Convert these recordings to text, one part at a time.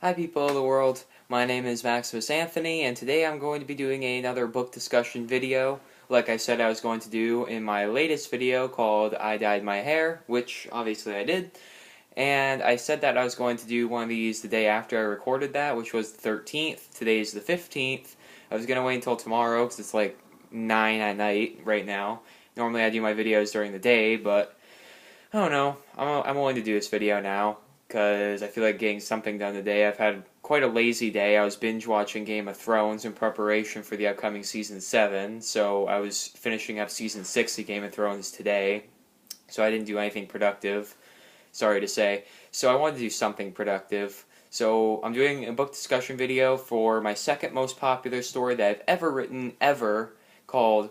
Hi people of the world, my name is Maximus Anthony, and today I'm going to be doing another book discussion video, like I said I was going to do in my latest video called I Dyed My Hair, which obviously I did, and I said that I was going to do one of these the day after I recorded that, which was the 13th, today is the 15th. I was going to wait until tomorrow, because it's like 9 at night right now. Normally I do my videos during the day, but I don't know, I'm willing to do this video now because I feel like getting something done today. I've had quite a lazy day. I was binge watching Game of Thrones in preparation for the upcoming season 7, so I was finishing up season 6 of Game of Thrones today, so I didn't do anything productive, sorry to say. So I wanted to do something productive. So I'm doing a book discussion video for my second most popular story that I've ever written, ever, called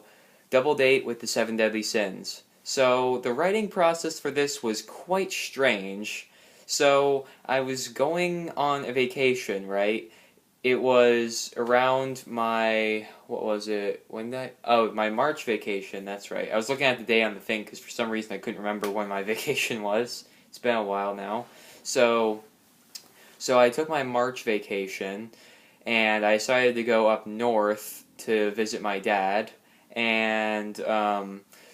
Double Date with the Seven Deadly Sins. So the writing process for this was quite strange. So I was going on a vacation, right? It was around my, what was it? When did my March vacation, that's right. I was looking at the day on the thing because for some reason I couldn't remember when my vacation was. It's been a while now. So, so I took my March vacation and I decided to go up north to visit my dad. And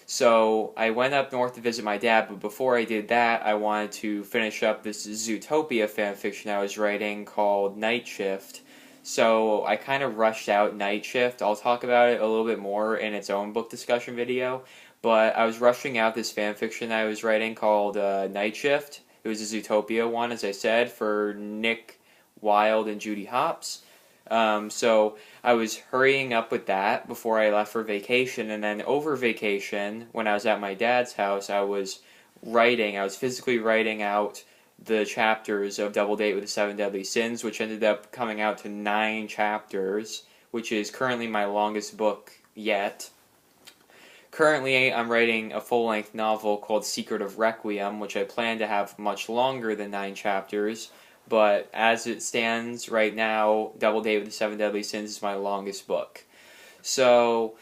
so I went up north to visit my dad, but before I did that, I wanted to finish up this Zootopia fanfiction I was writing called Night Shift. So I kind of rushed out Night Shift. I'll talk about it a little bit more in its own book discussion video, but I was rushing out this fanfiction I was writing called Night Shift. It was a Zootopia one, as I said, for Nick Wilde and Judy Hopps. So I was hurrying up with that before I left for vacation, and then over vacation, when I was at my dad's house, I was physically writing out the chapters of Double Date with the Seven Deadly Sins, which ended up coming out to 9 chapters, which is currently my longest book yet. Currently, I'm writing a full-length novel called Secret of Requiem, which I plan to have much longer than 9 chapters, but as it stands right now, Double Date with the Seven Deadly Sins is my longest book. So,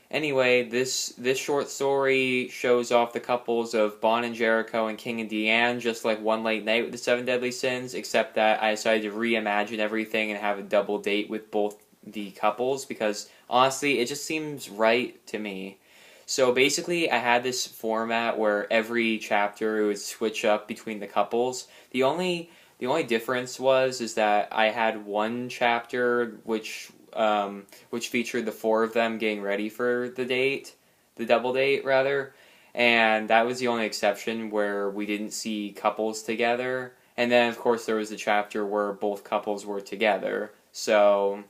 anyway, this short story shows off the couples of Bon and Jericho and King and Deanne, just like One Late Night with the Seven Deadly Sins, except that I decided to reimagine everything and have a double date with both the couples, because honestly, it just seems right to me. So basically, I had this format where every chapter would switch up between the couples. The only difference is that I had one chapter which featured the 4 of them getting ready for the double date rather, and that was the only exception where we didn't see couples together. And then of course there was the chapter where both couples were together. So,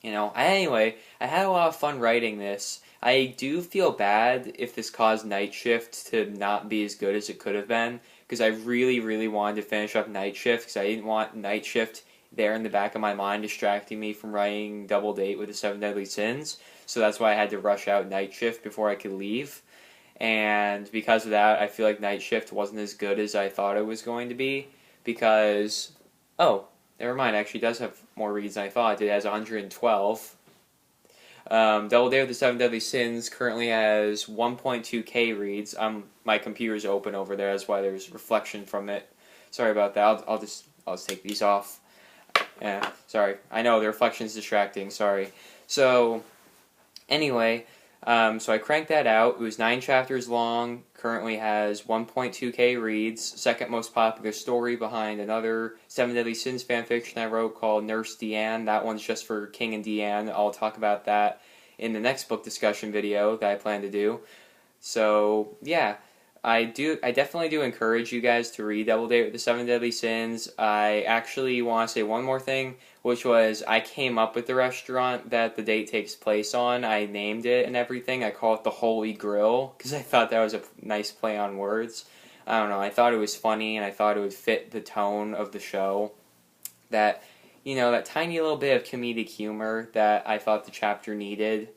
anyway, I had a lot of fun writing this. I do feel bad if this caused Night Shift to not be as good as it could have been, because I really, really wanted to finish up Night Shift, because I didn't want Night Shift there in the back of my mind distracting me from writing Double Date with the Seven Deadly Sins, so that's why I had to rush out Night Shift before I could leave, and because of that, I feel like Night Shift wasn't as good as I thought it was going to be, because, oh, never mind, it actually does have more reads than I thought. It has 112. Double Date with the Seven Deadly Sins currently has 1.2k reads. My computer's open over there, that's why there's reflection from it. Sorry about that. I'll just take these off. Yeah, sorry. I know the reflection's distracting. Sorry. So anyway, so I cranked that out. It was 9 chapters long. Currently has 1.2k reads. Second most popular story behind another Seven Deadly Sins fanfiction I wrote called Nurse Deanne. That one's just for King and Deanne. I'll talk about that in the next book discussion video that I plan to do. So yeah, I definitely do encourage you guys to read Double Date with the Seven Deadly Sins. I actually want to say one more thing, which was I came up with the restaurant that the date takes place on. I named it and everything. I call it the Holy Grill because I thought that was a nice play on words. I don't know, I thought it was funny and I thought it would fit the tone of the show. That, that tiny little bit of comedic humor that I thought the chapter needed.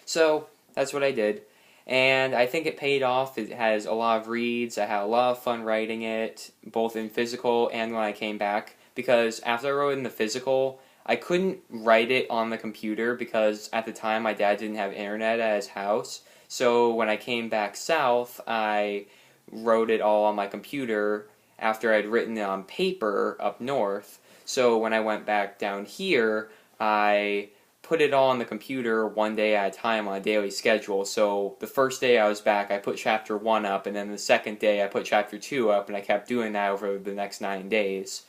So that's what I did. And I think it paid off. It has a lot of reads. I had a lot of fun writing it, both in physical and when I came back. Because after I wrote it in the physical, I couldn't write it on the computer because at the time my dad didn't have internet at his house. So when I came back south, I wrote it all on my computer after I'd written it on paper up north. So when I went back down here, I put it all on the computer one day at a time on a daily schedule. So the first day I was back, I put chapter 1 up, and then the second day I put chapter 2 up, and I kept doing that over the next 9 days.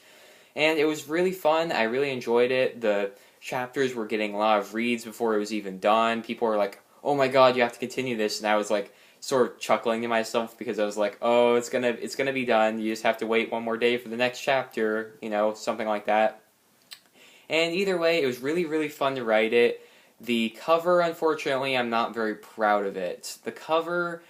And it was really fun. I really enjoyed it. The chapters were getting a lot of reads before it was even done. People were like, "Oh my god, you have to continue this," and I was like, sort of chuckling to myself because I was like, "Oh, it's gonna be done. You just have to wait one more day for the next chapter," something like that. And either way, it was really, really fun to write it. The cover, unfortunately, I'm not very proud of it. The cover,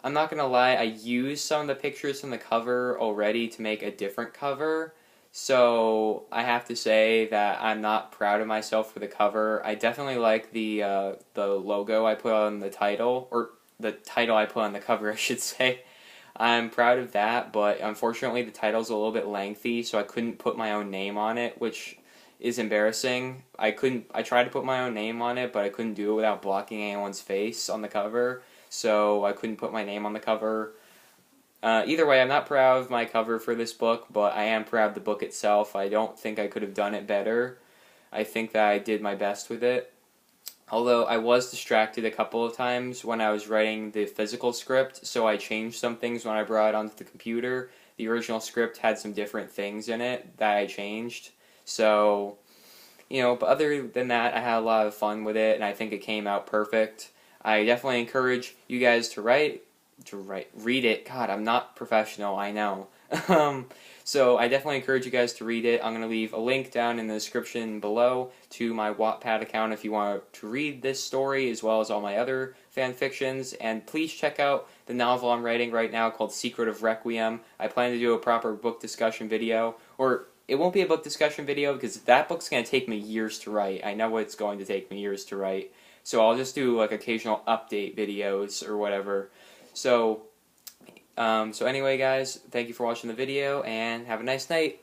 I'm not gonna lie, I used some of the pictures from the cover already to make a different cover. So I have to say that I'm not proud of myself for the cover. I definitely like the logo I put on the title, or the title I put on the cover, I should say. I'm proud of that, but unfortunately the title's a little bit lengthy, so I couldn't put my own name on it, which is embarrassing. I tried to put my own name on it, but I couldn't do it without blocking anyone's face on the cover, so I couldn't put my name on the cover. Either way, I'm not proud of my cover for this book, but I am proud of the book itself. I don't think I could have done it better. I think that I did my best with it. Although I was distracted a couple of times when I was writing the physical script, so I changed some things when I brought it onto the computer. The original script had some different things in it that I changed. So, but other than that, I had a lot of fun with it, and I think it came out perfect. I definitely encourage you guys to read it. God, I'm not professional, I know. So I definitely encourage you guys to read it. I'm going to leave a link down in the description below to my Wattpad account if you want to read this story as well as all my other fan fictions. And please check out the novel I'm writing right now called Secret of Requiem. I plan to do a proper book discussion video, or it won't be a book discussion video because that book's going to take me years to write. I know it's going to take me years to write. So I'll just do like occasional update videos or whatever. So anyway, guys, thank you for watching the video, and have a nice night.